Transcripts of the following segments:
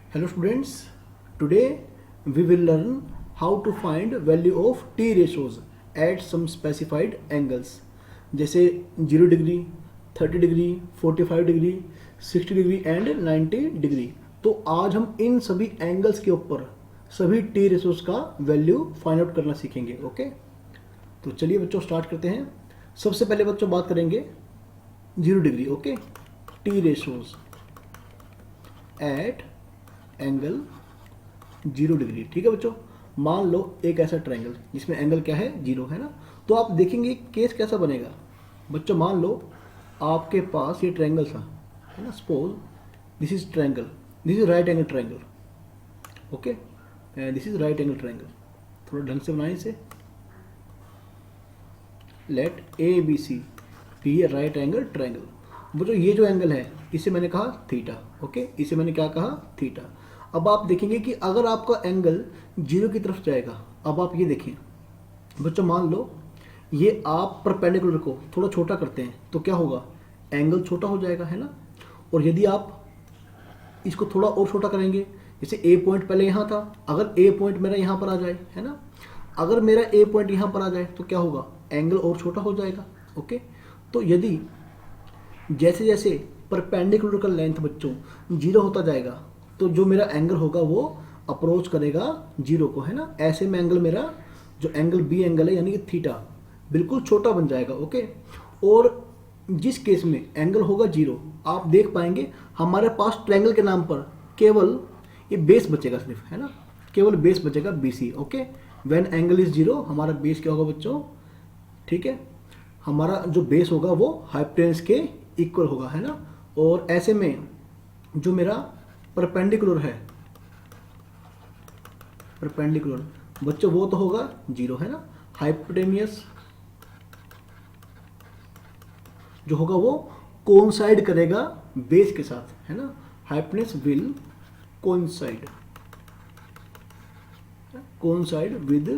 Hello students, today we will learn how to find value of T ratios at some specified angles जैसे 0 degree, 30 degree, 45 degree, 60 degree and 90 degree. तो आज हम इन सभी angles के ऊपर सभी T रेशियोज का वैल्यू फाइंड आउट करना सीखेंगे। ओके, तो चलिए बच्चों स्टार्ट करते हैं। सबसे पहले बच्चों बात करेंगे 0 degree. Okay, T ratios at angle 0 degree. ठीक है बच्चों, मान लो एक ऐसा ट्रायंगल जिसमें एंगल क्या है, 0 है ना। तो आप देखेंगे केस कैसा बनेगा बच्चों। मान लो आपके पास ये ट्रायंगल था, है ना। Suppose this is triangle, this is right angle triangle. Okay, this is right angle triangle. थोड़ा ढंग से बनाएं इसे। Let A B C B A right angle triangle. बच्चों ये जो एंगल है इसे मैंने कहा थीटा। ओके, इसे मैंने क्या कहा, थीटा। अब आप देखेंगे कि अगर आपका एंगल 0 की तरफ जाएगा, अब आप ये देखें बच्चों, मान लो ये आप परपेंडिकुलर को थोड़ा छोटा करते हैं तो क्या होगा, एंगल छोटा हो जाएगा, है ना। और यदि आप इसको थोड़ा और छोटा करेंगे, जैसे ए पॉइंट पहले यहाँ था, अगर ए पॉइंट मेरा यहाँ पर आ जाए, है ना, अगर मेरा ए पॉइंट यहाँ पर आ जाए तो क्या होगा, एंगल और छोटा हो जाएगा। ओके, तो यदि जैसे जैसे परपेंडिकुलर का लेंथ बच्चों 0 होता जाएगा तो जो मेरा एंगल होगा वो अप्रोच करेगा 0 को, है ना। ऐसे में एंगल मेरा जो एंगल बी एंगल है यानी कि थीटा बिल्कुल छोटा बन जाएगा। ओके, और जिस केस में एंगल होगा 0, आप देख पाएंगे हमारे पास ट्रायंगल के नाम पर केवल ये बेस बचेगा सिर्फ, है ना, केवल बेस बचेगा BC। Okay, when angle is 0 हमारा बेस क्या होगा बच्चों, ठीक है, हमारा जो बेस होगा वो हाइपोटेन्यूज के इक्वल होगा, है ना। और ऐसे में जो मेरा परपेंडिकुलर है, परपेंडिकुलर बच्चों वो तो होगा 0, है ना। हाइपोटेन्यूज जो होगा वो कोइंसाइड करेगा बेस के साथ, है ना। Hypotenuse will coincide with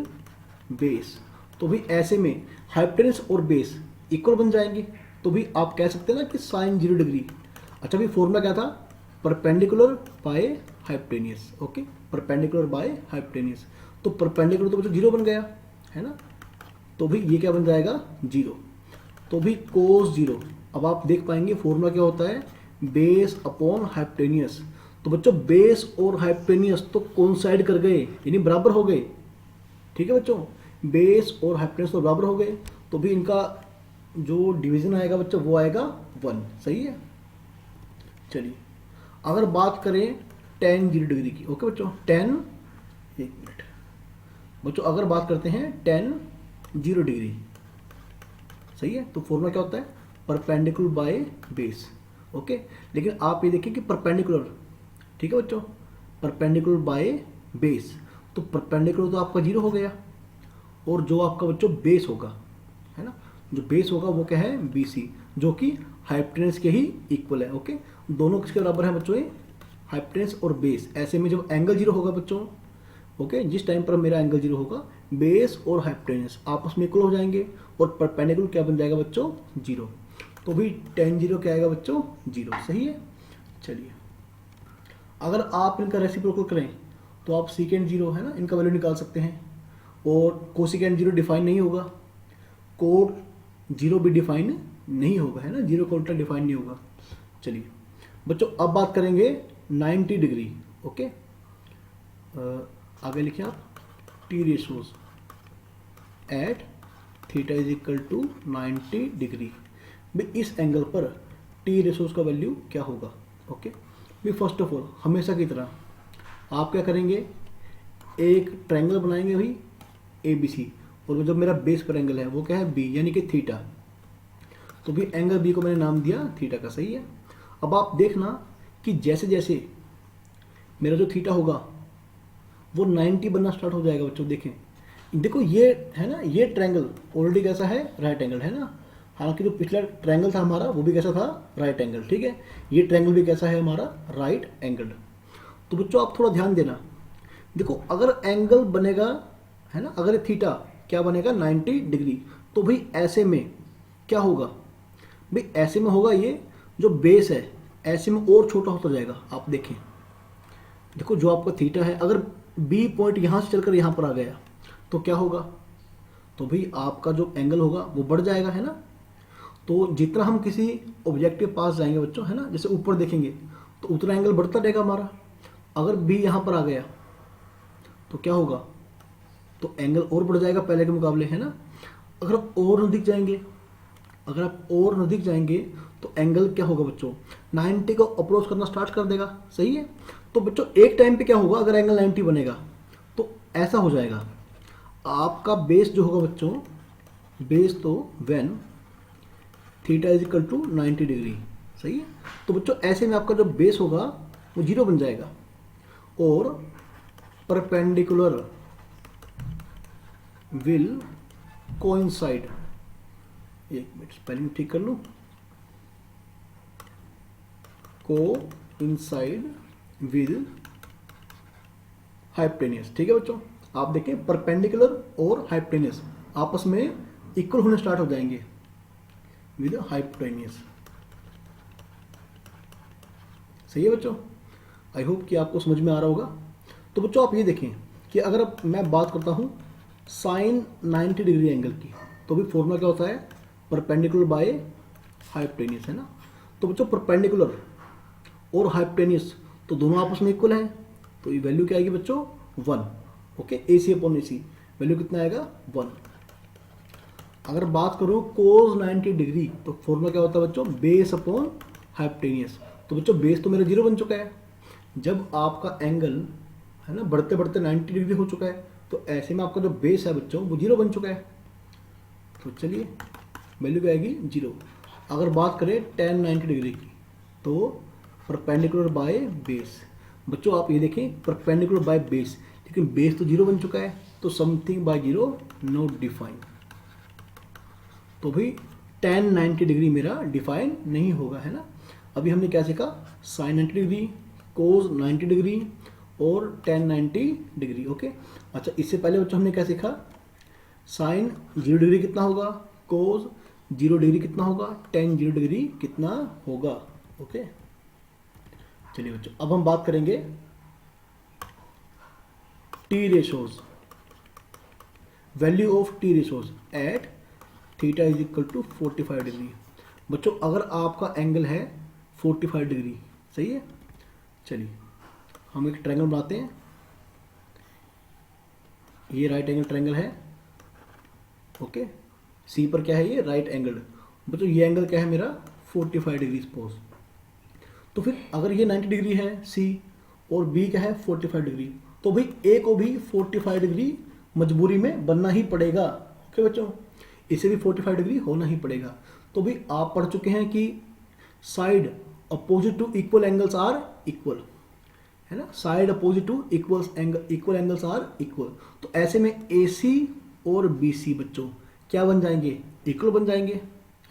base. तो भी ऐसे में हाइपोटेन्यूज और बेस इक्वल बन जाएंगे, तो भी आप कह सकते हैं ना कि साइन 0 डिग्री। अच्छा, भी फॉर्मूला क्या था, perpendicular by hypotenuse. Okay, perpendicular by hypotenuse. तो परपेंडिकुलर तो बच्चों 0 बन गया, है ना, तो भी ये क्या बन जाएगा, 0। तो भी cos 0। अब आप देख पाएंगे फॉर्मूला क्या होता है, बेस अपॉन हाइपोटेन्यूज। तो बच्चों बेस और हाइपोटेन्यूज तो कोइंसाइड कर गए यानी बराबर हो गए। ठीक है बच्चों, बेस और हाइपोटेन्यूज तो बराबर हो गए, तो भी इनका जो डिवीजन आएगा बच्चों वो आएगा 1। सही है। चलिए अगर बात करें tan 0 डिग्री की। ओके बच्चों, tan, एक मिनट बच्चों, अगर बात करते हैं tan 0 डिग्री, सही है, तो फॉर्मूला क्या होता है, परपेंडिकुलर बाय बेस। ओके, लेकिन आप ये देखिए कि परपेंडिकुलर, ठीक है बच्चों, परपेंडिकुलर बाय बेस। तो परपेंडिकुलर तो आपका 0 हो गया, और जो आपका बच्चों बेस होगा, है ना, जो बेस होगा वो क्या है, BC, जो कि हाइपोटेन्यूज के ही इक्वल है। ओके, दोनों किसके बराबर है बच्चों, ये हाइपोटेन्यूज और बेस। ऐसे में जब एंगल 0 होगा बच्चों, ओके, जिस टाइम पर मेरा एंगल 0 होगा, बेस और हाइपोटेन्यूज आपस में इक्वल हो जाएंगे, और परपेंडिकुलर क्या बन जाएगा बच्चों, 0। तो भी tan 0 क्या आएगा बच्चों, 0। सही है। चलिए अगर आप इनका रेसिप्रोकल करें तो आप secant 0, है ना, इनका वैल्यू निकाल सकते हैं। और कोसिकेंट 0 डिफाइन नहीं होगा, कोट 0 भी डिफाइन नहीं होगा, है ना, 0 का उल्टा डिफाइन नहीं होगा। चलिए बच्चों अब बात करेंगे 90 डिग्री। ओके, आगे लिखिए आप, T ratios at theta is equal to 90 degree. भाई इस एंगल पर T रेशियोज का वैल्यू क्या होगा। ओके, भाई फर्स्ट ऑफ ऑल हमेशा की तरह आप क्या करेंगे, एक ट्रायंगल बनाएंगे भाई ABC, और जब मेरा बेस पर एंगल है वो क्या है, B यानी कि थीटा। तो भी एंगल B को मैंने नाम दिया थीटा का। सही है। अब आप देखना कि जैसे जैसे मेरा जो थीटा होगा वो 90 बनना स्टार्ट हो जाएगा बच्चों। देखें, देखो ये है ना, ये ट्रायंगल ऑलरेडी कैसा है, राइट एंगल, है ना। हालांकि जो पिछला ट्रायंगल था हमारा वो भी कैसा था, राइट एंगल। ठीक है, ये ट्रायंगल भी कैसा है हमारा, राइट एंगल। तो बच्चों आप थोड़ा ध्यान देना, देखो अगर एंगल बनेगा, है ना, अगर थीटा क्या बनेगा 90 डिग्री, तो भाई ऐसे में क्या होगा, भाई ऐसे में होगा ये जो बेस है ऐसे में और छोटा होता जाएगा। आप देखें देखो जो आपका थीटा है, अगर बी पॉइंट यहाँ से चलकर यहाँ पर आ गया तो क्या होगा, तो भाई आपका जो एंगल होगा वो बढ़ जाएगा, है ना। तो जितना हम किसी ऑब्जेक्ट के पास जाएंगे बच्चों, है ना, जैसे ऊपर देखेंगे तो उतना एंगल बढ़ता रहेगा हमारा। अगर बी यहाँ पर आ गया तो क्या होगा, तो एंगल और बढ़ जाएगा पहले के मुकाबले, है ना। अगर आप और नज़दीक जाएंगे, अगर आप और नज़दीक जाएंगे तो एंगल क्या होगा बच्चों, 90 को अप्रोच करना स्टार्ट कर देगा, सही है। तो बच्चों एक टाइम पे क्या होगा, अगर एंगल 90 बनेगा तो ऐसा हो जाएगा आपका बेस जो होगा बच्चों, बेस तो when theta is equal to 90 degree, सही है। तो बच्चों ऐसे में आपका जो बेस होगा वो 0 बन जाएगा और परपेंडिकुलर विल कोइंसाइड, एक मिनट स्पेलिंग ठीक कर लूं, कोइंसाइड विद हाइपोटेनियस, ठीक है बच्चों। आप देखें परपेंडिकुलर और हाइपोटेनियस आपस में इक्वल होने स्टार्ट हो जाएंगे विद हाइपोटेनियस, सही है बच्चों। आई होप कि आपको समझ में आ रहा होगा। तो बच्चों आप ये देखें कि अगर अब मैं बात करता हूं साइन 90 डिग्री एंगल की, तो भी फॉर्मूला क्या होता है, परपेंडिकुलर बाय हाइपोटेनियस, है ना। तो बच्चों परपेंडिकुलर और हाइपोटेनियस तो दोनों आपस में इक्वल हैं, तो ये वैल्यू क्या आएगी बच्चों, 1, okay. AC upon AC value कितना आएगा, 1। अगर बात करूं कोस 90 डिग्री तो फॉर्मूला क्या होता है बच्चों, बेस अपॉन हाइपोटेनियस। तो बच्चों बेस तो मेरा 0 बन चुका है, जब आपका एंगल, है ना, बढ़ते बढ़ते 90 डिग्री हो चुका है तो ऐसे में आपका जो बेस है बच्चों वो 0 बन चुका है। तो चलिए वैल्यू क्या आएगी, 0। अगर बात करें tan 90 डिग्री की तो परपेंडिकुलर बाय बेस, बच्चों आप ये देखें परपेंडिकुलर बाय बेस, लेकिन बेस तो 0 बन चुका है, तो समथिंग बाय 0 नॉट डिफाइन। तो भाई tan 90 डिग्री मेरा डिफाइन नहीं होगा, है ना। अभी हमने क्या सीखा, sin 90 डिग्री, cos 90 डिग्री और tan 90 डिग्री, ओके। अच्छा इससे पहले बच्चों हमने क्या सीखा, sin 0 डिग्री कितना होगा, cos 0 डिग्री कितना होगा, tan 0 डिग्री कितना होगा, ओके। चलिए बच्चों अब हम बात करेंगे T ratios, value of T ratios at theta is equal to 45 degree. बच्चों अगर आपका एंगल है 45 डिग्री, सही है। चलिए हम एक ट्रायंगल बनाते हैं, ये राइट एंगल ट्रायंगल है, ओके। सी पर क्या है, ये राइट एंगल। बच्चों ये एंगल क्या है मेरा, 45 डिग्री सपोज। तो फिर अगर ये 90 डिग्री है सी और बी क्या है 45 डिग्री, तो भाई ए को भी 45 डिग्री मजबूरी में बनना ही पड़ेगा, ओके बच्चों। इसे भी 45 डिग्री होना ही पड़ेगा। तो भाई आप पढ़ चुके हैं कि side opposite to equal angles are equal, है ना, side opposite to equal angles are equal. तो ऐसे में AC और BC बच्चों क्या बन जाएंगे, इक्वल बन जाएंगे,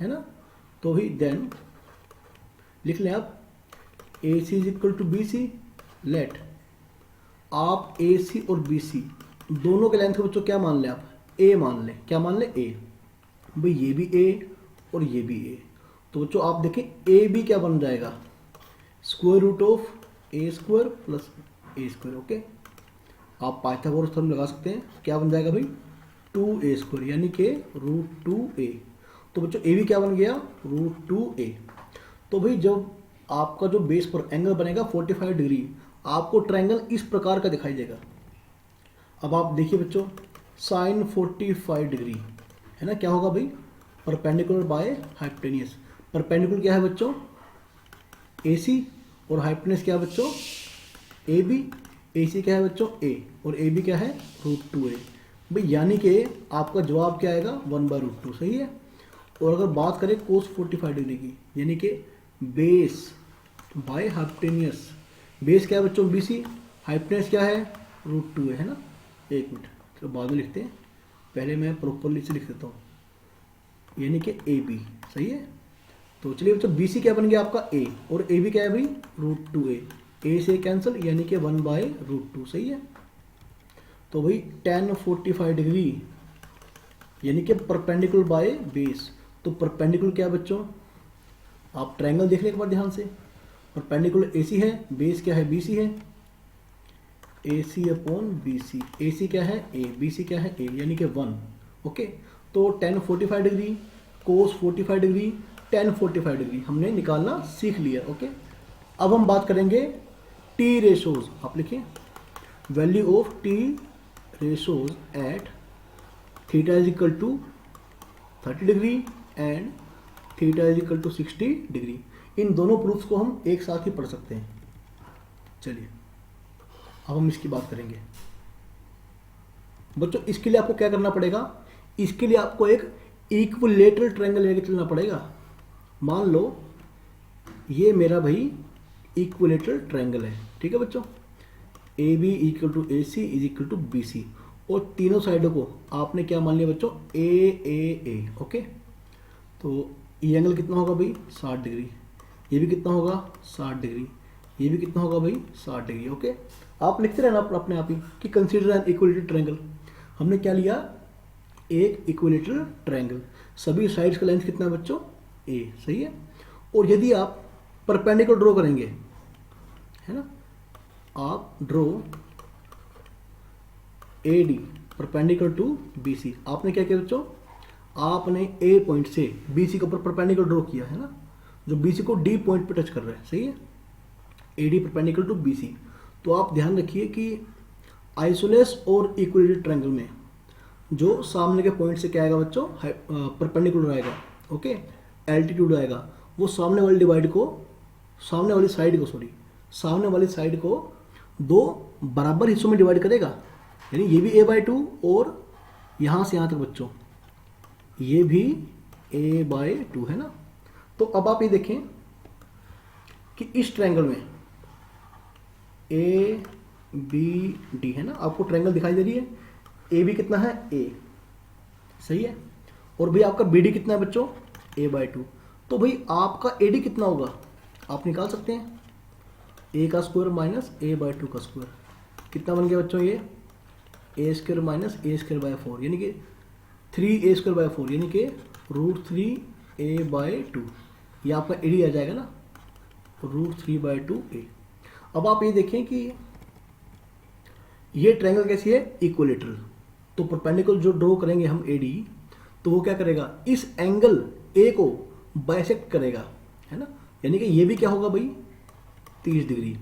है ना। तो ही देन लिख लें आप AC is equal to BC, let आप AC और BC दोनों के लेंथ को बच्चों क्या मान लें, आप A मान लें, क्या मान लें, A। भाई ये भी A और ये भी A, तो बच्चों आप देखें AB क्या बन जाएगा, square root of A square plus A square, okay. आप पाइथागोरस थ्योरम लगा सकते हैं, क्या बन जाएगा भाई 2A स्क्वायर, यानी कि रूट 2A। तो बच्चों AB क्या बन गया, रूट 2A। तो भाई जब आपका जो बेस पर एंगल बनेगा 45 डिग्री, आपको ट्रायंगल इस प्रकार का दिखाई देगा। अब आप देखिए बच्चों साइन 45 डिग्री, है ना, क्या होगा भाई, परपेंडिकुलर बाय हाइपोटेनियस। परपेंडिकुलर क्या है बच्चों, AC और हाइपोटेनियस क्या है बच्चों, AB। AC क्या है बच्चों, A और AB क्या है, रूट 2A। भाई यानी कि आपका जवाब क्या आएगा, 1/√2, सही है। और अगर बात करें कोस 45 डिग्री की, यानी कि बेस बाय हाइपोटेनियस, बेस क्या है बच्चों BC, हाइपोटेनियस क्या है, रूट 2A, है ना। एक मिनट तो बाद में लिखते हैं, पहले मैं प्रॉपरली से लिख देता हूँ, यानी कि AB, सही है। तो चलिए बच्चों BC क्या बन गया आपका A और AB क्या है भाई, रूट 2A। A से कैंसिल यानी कि 1/√2, सही है। तो भाई tan 45 डिग्री यानी कि परपेंडिकुलर बाय बेस। तो परपेंडिकुलर क्या है बच्चों, आप ट्रायंगल देख लें एक बार ध्यान से, परपेंडिकुलर AC है, बेस क्या है BC है, ए सी अपॉन बी सी। ए सी क्या है ए, बी सी क्या है ए, यानी कि 1। ओके, तो टेन 45 डिग्री, कोस 45 डिग्री, टेन 45 डिग्री हमने निकालना सीख लिया। ओके, अब हम बात करेंगे टी रेशोज। आप लिखिए value of T ratios at theta is equal to 30 degree and theta is equal to 60 degree. इन दोनों प्रूफ्स को हम एक साथ ही पढ़ सकते हैं। चलिए अब हम इसकी बात करेंगे। बच्चों इसके लिए आपको क्या करना पड़ेगा, इसके लिए आपको एक इक्विलेटरल ट्रायंगल लेके चलना पड़ेगा। मान लो ये मेरा भाई इक्विलेटरल ट्रायंगल है, ठीक है बच्चों, A B equal to A C is equal to B C, और तीनों साइडों को आपने क्या मान लिया बच्चों, ए। ओके, तो ये एंगल कितना होगा भाई 60 डिग्री, ये भी कितना होगा 60 डिग्री, ये भी कितना होगा भाई 60 डिग्री। ओके, आप लिखते रहना अपने आप ही कि कंसीडर एन इक्विलेटरल ट्रायंगल। हमने क्या लिया, एक इक्विलेटरल ट्रायंगल, सभी साइड्स का लेंथ कितना है बच्चों ए, सही है। और यदि आप परपेंडिकुलर ड्रॉ करेंगे, है ना, आप draw A D perpendicular to B C. आपने क्या किया बच्चों, आपने ए पॉइंट से बी सी के ऊपर परपेंडिकुलर ड्रॉ किया है ना, जो बी सी को डी पॉइंट पे टच कर रहा है, सही है, A D perpendicular to B C. तो आप ध्यान रखिए कि आइसोलेस और इक्विलेटरल ट्रायंगल में जो सामने के पॉइंट से क्या आएगा बच्चों, परपेंडिकुलर आएगा। ओके, एल्टीट्यूड आएगा, वो सामने वाली साइड को दो बराबर हिस्सों में डिवाइड करेगा, यानी ये भी a/2 और यहाँ से यहाँ तक बच्चों ये भी a/2 है ना। तो अब आप ये देखें कि इस ट्रायंगल में ए बी डी है ना, आपको ट्रायंगल दिखाई दे रही है, ए बी कितना है ए, सही है, और भाई आपका बी डी कितना है बच्चों a/2। तो भाई आपका ए डी कितना होगा आप निकाल सकते हैं, ए का स्क्वायर माइनस a/2 का स्क्वायर, कितना बन गया बच्चों ये A square minus A square by 4, यानी कि 3a स्क्वायर बाय 4, यानी कि √3a/2। ये आपका ए डी आ जाएगा ना, √3/2a। अब आप ये देखें कि ये ट्रायंगल कैसी है, इक्विलेटरल। तो परपेंडिकुलर जो ड्रॉ करेंगे हम ए डी, तो वो क्या करेगा, इस एंगल ए को बाइसेक्ट करेगा, है ना, यानी कि ये भी क्या होगा भाई 30 डिग्री।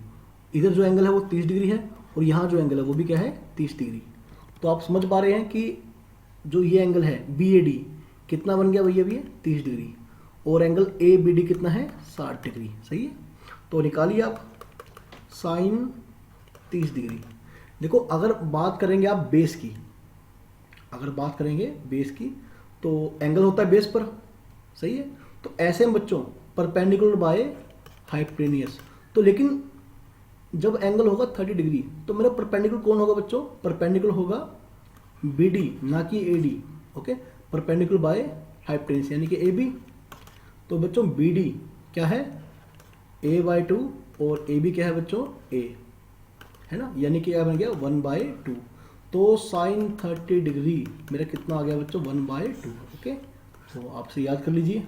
इधर जो एंगल है वो 30 डिग्री है, और यहाँ जो एंगल है वो भी क्या है 30 डिग्री। तो आप समझ पा रहे हैं कि जो ये एंगल है बी ए डी कितना बन गया भैया, भी है 30 डिग्री, और एंगल ए बी डी कितना है 60 डिग्री, सही है। तो निकालिए आप साइन 30 डिग्री। देखो अगर बात करेंगे आप बेस की, तो एंगल होता है बेस पर, सही है। तो ऐसे में बच्चों परपेंडिकुलर बाय हाइपोटेन्यूस, तो लेकिन जब एंगल होगा 30 डिग्री तो मेरा परपेंडिकुलर कौन होगा बच्चों, परपेंडिकुलर होगा बी डी, ना कि A D. Okay, perpendicular by hypotenuse यानी कि ए बी। तो बच्चों बी डी क्या है a/2 और ए बी क्या है बच्चों a, है ना, यानी कि क्या बन गया 1/2। तो साइन 30 डिग्री मेरा कितना आ गया बच्चों 1/2। ओके, तो आपसे याद कर लीजिए।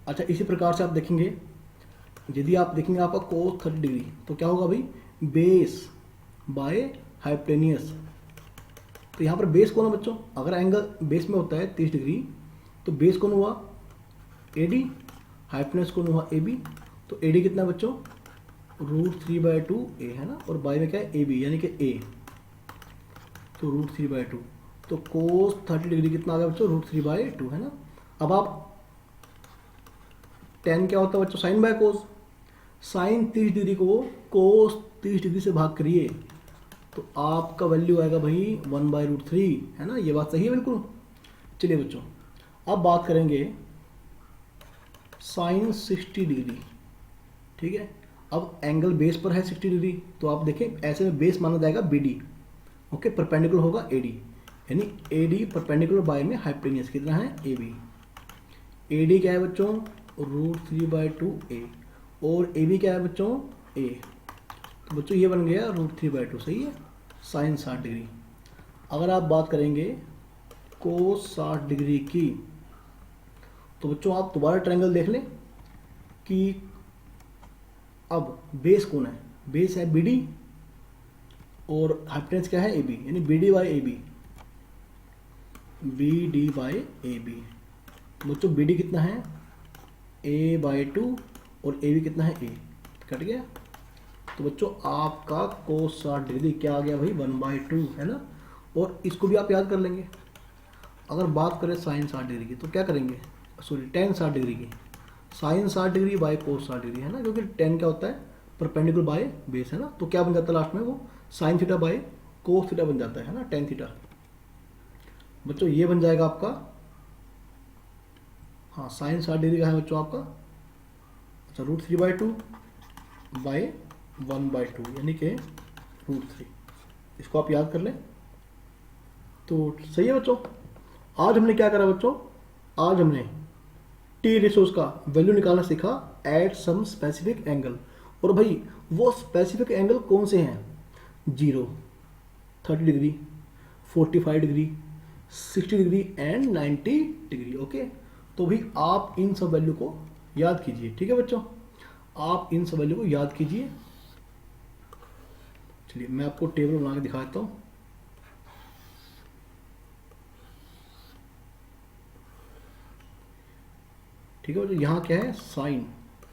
अच्छा, इसी प्रकार से आप देखेंगे, यदि आप देखेंगे आपका कोस 30 डिग्री तो क्या होगा भाई बेस बाय हाइपोटेन्यूस। तो यहाँ पर बेस कौन है बच्चों, अगर एंगल बेस में होता है 30 डिग्री तो बेस कौन हुआ ए डी, हाइपोटेन्यूस कौन हुआ ए बी। तो ए डी कितना है बच्चों √3/2a है ना, और बाय में क्या है ए बी यानी कि ए, तो √3/2। तो कोस 30 डिग्री कितना आ गया बच्चों √3/2 है ना। अब आप tan क्या होता है बच्चों sine by cos, sine 30 degree को कोस 30 डिग्री से भाग करिए तो आपका वैल्यू आएगा भाई 1/√3, है ना, ये बात सही है बिल्कुल। चलिए बच्चों अब बात करेंगे साइन 60 डिग्री, ठीक है। अब एंगल बेस पर है 60 डिग्री, तो आप देखें ऐसे में बेस माना जाएगा बी डी, ओके, परपेंडिकुलर होगा ए डी, यानी ए डी परपेंडिकुलर बाय में हाइपोटेन्यूस कितना है ए बी। ए डी क्या है बच्चों √3/2a, और ए बी क्या है बच्चों ए। तो बच्चों ये बन गया √3/2, सही है, साइन 60 डिग्री। अगर आप बात करेंगे कोस 60 डिग्री की, तो बच्चों आप दोबारा ट्रायंगल देख लें कि अब बेस कौन है, बेस है बी डी, और हाइपोटेनस क्या है ए बी, यानी B D by A B, B D by A B. बच्चों बी डी कितना है ए बाई टू और ए बी कितना है ए, कट गया। तो बच्चों आपका कोस 60 डिग्री क्या आ गया भाई 1/2 है ना। और इसको भी आप याद कर लेंगे। अगर बात करें साइन 60 डिग्री की तो क्या करेंगे, सॉरी टेन 60 डिग्री की, sine 60 degree by cos 60 degree है ना, क्योंकि टेन क्या होता है परपेंडिकुलर बाय बेस है ना। तो क्या बन जाता है लास्ट में वो sine theta by cos theta बन जाता है ना, टेन थीटा। बच्चों ये बन जाएगा आपका, हाँ साइन 60 डिग्री का है बच्चों आपका, अच्छा √3/2 बाय 1/2 यानी कि √3। इसको आप याद कर लें तो सही है बच्चों। आज हमने क्या करा बच्चों, आज हमने टी रिसोर्स का वैल्यू निकालना सीखा एट सम स्पेसिफिक एंगल। और भाई वो स्पेसिफिक एंगल कौन से हैं, 0, 30 degree, 45 degree, 60 degree and 90 degree. Okay, तो भाई आप इन सब वैल्यू को याद कीजिए, ठीक है बच्चों, आप इन सब वैल्यू को याद कीजिए। चलिए मैं आपको टेबल बना के दिखा देता हूँ। ठीक है बच्चों, यहाँ क्या है साइन,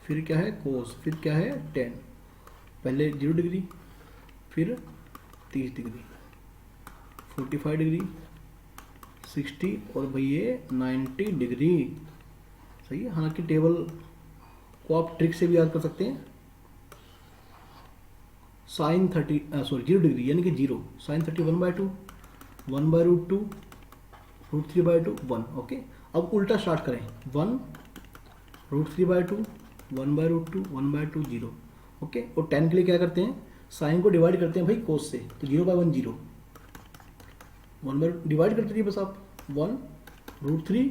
फिर क्या है कोस, फिर क्या है टेन, पहले 0 डिग्री, फिर 30 डिग्री, 45 डिग्री, 60 और भाई ये 90 डिग्री। सही है, हालांकि टेबल को आप ट्रिक से भी याद कर सकते हैं। साइन 0 डिग्री यानी कि 0, साइन 30 1/2, 1/√2, √3/2 1। ओके, अब उल्टा स्टार्ट करें, 1 √3/2, 1/√2, 1/2 0। ओके, और 10 के लिए क्या करते हैं, साइन को डिवाइड करते हैं भाई कोस से, तो 0/1 0, 1 डिवाइड करते रहिए बस आप, 1 √3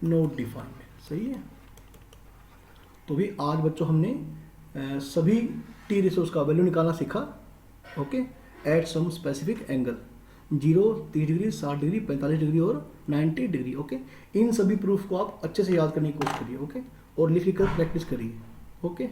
नोट डिफाइंड। सही है, तो भी आज बच्चों हमने सभी टी रिसोर्स का वैल्यू निकालना सीखा। Okay, at some specific angle, 0, 30 degree, 60 degree, 45 degree और 90 डिग्री। ओके, इन सभी प्रूफ को आप अच्छे से याद करने की कोशिश करिए। ओके, और लिख कर प्रैक्टिस करिए। ओके।